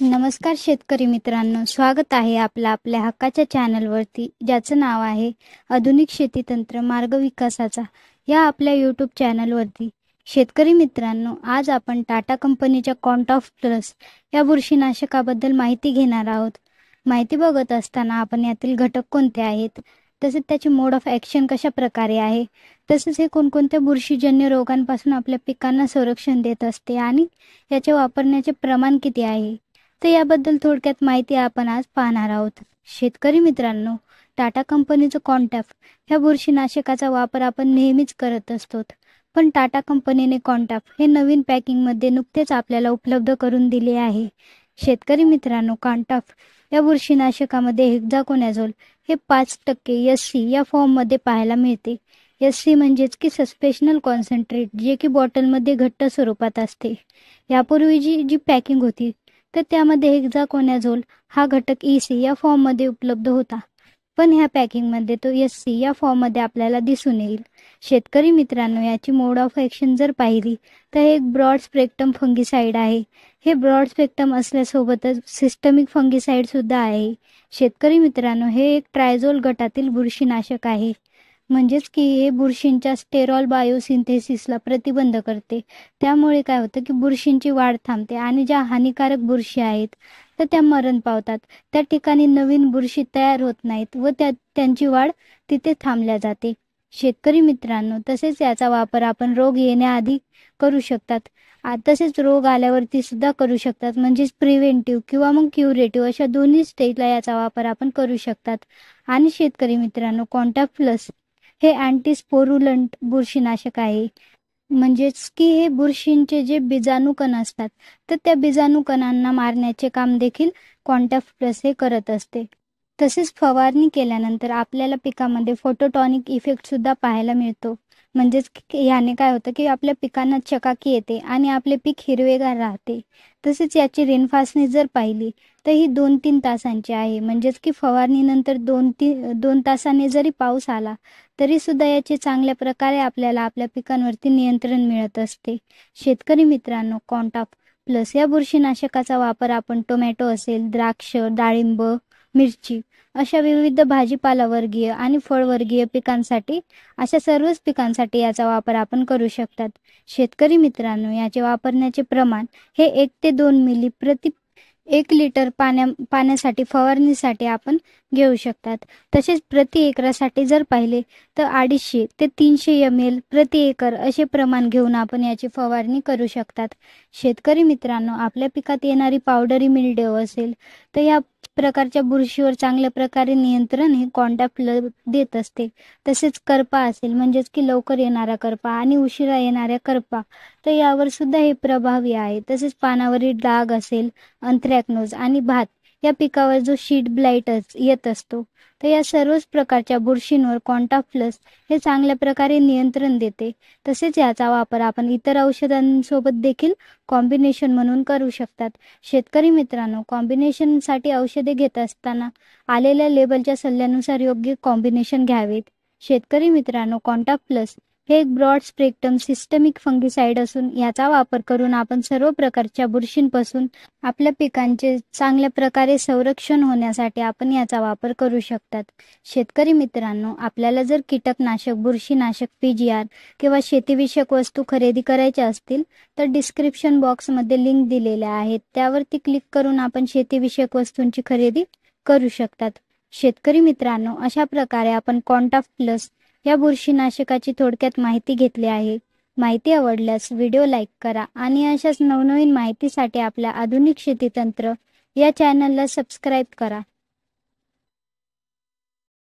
नमस्कार शेतकरी मित्रांनो, स्वागत आहे आपल्या हक्काच्या चॅनलवरती, ज्याचं नाव आहे आधुनिक शेती तंत्र मार्ग विकासाचा. या आपल्या यूट्यूब चॅनलवरती शेतकरी मित्रांनो, आज आपण टाटा कंपनीच्या कॉन्टॉफ प्लस या बुरशीनाशकाबद्दल माहिती घेणार आहोत. माहिती बघत असताना आपण यातील घटक कोणते आहेत, तसेच त्याचे मोड ऑफ ॲक्शन कशा प्रकारे आहे, तसेच हे कोणकोणत्या बुरशीजन्य रोगांपासून आपल्या पिकांना संरक्षण देत असते आणि याचे वापरण्याचे प्रमाण किती आहे, तर याबद्दल थोडक्यात माहिती आपण आज पाहणार आहोत. शेतकरी मित्रांनो, टाटा कंपनीचं कॉन्टॅफ ह्या बुरशीनाशकाचा वापर आपण नेहमीच करत असतो. पण टाटा कंपनीने कॉन्टॅफ हे नवीन पॅकिंगमध्ये नुकतेच आपल्याला उपलब्ध करून दिले आहे. शेतकरी मित्रांनो, कॉन्टॅफ या बुरशीनाशकामध्ये हेक्झाकोनॅझोल हे 5% SC या फॉर्ममध्ये पाहायला मिळते. SC म्हणजेच की सस्पेन्शनल कॉन्सन्ट्रेट, जे की बॉटलमध्ये घट्ट स्वरूपात असते. यापूर्वी जी पॅकिंग होती तर त्यामध्ये हेक्झाकोनॅझोल हा घटक EC या फॉर्ममध्ये उपलब्ध होता, पण ह्या पॅकिंगमध्ये तो SC या फॉर्ममध्ये आपल्याला दिसून येईल. शेतकरी मित्रांनो, याची मोड ऑफ ॲक्शन जर पाहिली तर हे एक ब्रॉड स्पेक्ट्रम फंगिसाईड आहे. हे ब्रॉड स्पेक्ट्रम असल्यासोबतच सिस्टमिक फंगिसाईडसुद्धा आहे. शेतकरी मित्रांनो, हे एक ट्रायझोल गटातील बुरशीनाशक आहे, म्हणजेच की हे बुरशींच्या स्टेरॉल बायोसिंथेसिसला प्रतिबंध करते. त्यामुळे काय होतं की बुरशींची वाढ थांबते आणि ज्या हानिकारक बुरशी आहेत तर त्या मरण पावतात. त्या ठिकाणी नवीन बुरशी तयार होत नाहीत व त्यांची वाढ तिथे थांबल्या जाते. शेतकरी मित्रांनो, तसेच याचा वापर आपण रोग येण्याआधी करू शकतात, तसेच रोग आल्यावरती सुद्धा करू शकतात. म्हणजेच प्रिव्हेंटिव्ह किंवा मग क्युरेटिव्ह अशा दोन्ही स्टेजला याचा वापर आपण करू शकतात. आणि शेतकरी मित्रांनो, कॉन्टॅफ प्लस हे अँटीस्पोरुलंट बुरशीनाशक आहे. म्हणजेच की हे बुरशींचे जे बीजाणुकण असतात तर त्या बीजाणुकणांना मारण्याचे काम देखील कॉन्टॅफ प्लस हे करत असते. तसेच फवारणी केल्यानंतर आपल्याला पिकामध्ये फोटोटॉनिक इफेक्टसुद्धा पाहायला मिळतो. म्हणजेच याने काय होतं की आपल्या पिकांना चकाकी येते आणि आपले पीक हिरवेगार राहते. तसेच याची रेनफासणी जर पाहिली तर ही 2-3 तासांची आहे. म्हणजेच की फवारणीनंतर 2 तासाने जरी पाऊस आला तरीसुद्धा याचे चांगल्या प्रकारे आपल्याला आपल्या पिकांवरती नियंत्रण मिळत असते. शेतकरी मित्रांनो, कॉन्टॉफ प्लस या बुरशीनाशकाचा वापर आपण टोमॅटो असेल, द्राक्ष, डाळिंब, मिरची अशा विविध भाजीपालावर्गीय आणि फळवर्गीय पिकांसाठी, अशा सर्वच पिकांसाठी याचा वापर आपण करू शकतात. शेतकरी मित्रांनो, याचे वापरण्याचे प्रमाण हे 1 ते 2 मिली प्रति 1 लिटर पाण्यासाठी फवारणीसाठी आपण घेऊ शकतात. तसेच प्रति एकरासाठी जर पाहिले तर 250 ते 300 ml प्रति एकर असे प्रमाण घेऊन आपण याची फवारणी करू शकतात. शेतकरी मित्रांनो, आपल्या पिकात येणारी पावडरी मिल्ड्यू असेल तर या प्रकारच्या बुरशीवर चांगल्या प्रकारे नियंत्रण हे कॉन्टॅफ देत असते. तसेच करपा असेल, म्हणजेच की लवकर येणारा करपा आणि उशिरा येणाऱ्या करपा, तर यावर सुद्धा हे प्रभावी आहे. तसेच पानावरील डाग असेल, अँथ्रॅकनोज आणि भात या पिकावर जो शीड ब्लाइट येत असतो, तर या सर्वच प्रकारच्या बुरशींवर कॉन्टॉफ प्लस हे चांगल्या प्रकारे नियंत्रण देते. तसेच याचा वापर आपण इतर औषधांसोबत देखील कॉम्बिनेशन म्हणून करू शकतात. शेतकरी मित्रांनो, कॉम्बिनेशनसाठी औषधे घेत असताना आलेल्या लेबलच्या सल्ल्यानुसार योग्य कॉम्बिनेशन घ्यावेत. शेतकरी मित्रांनो, कॉन्टॉफ प्लस हे एक ब्रॉड स्पेक्ट्रम सिस्टमिक फंगिसाइड असून याचा वापर करून आपण सर्व प्रकारच्या बुरशींपासून आपल्या पिकांचे चांगल्या प्रकारे संरक्षण होण्यासाठी आपण याचा वापर करू शकतात. शेतकरी मित्रांनो, आपल्याला जर कीटकनाशक, बुरशीनाशक, PGR किंवा शेतीविषयक वस्तू खरेदी करायच्या असतील तर डिस्क्रिप्शन बॉक्समध्ये लिंक दिलेल्या आहेत, त्यावरती क्लिक करून आपण शेतीविषयक वस्तूंची खरेदी करू शकतात. शेतकरी मित्रांनो, अशा प्रकारे आपण कॉन्टॉफ प्लस या बुरशीनाशकाची थोडक्यात माहिती घेतली आहे. माहिती आवडल्यास व्हिडिओ लाईक करा आणि अशाच नवनवीन माहितीसाठी आपल्या आधुनिक शेती तंत्र या चॅनलला सबस्क्राईब करा.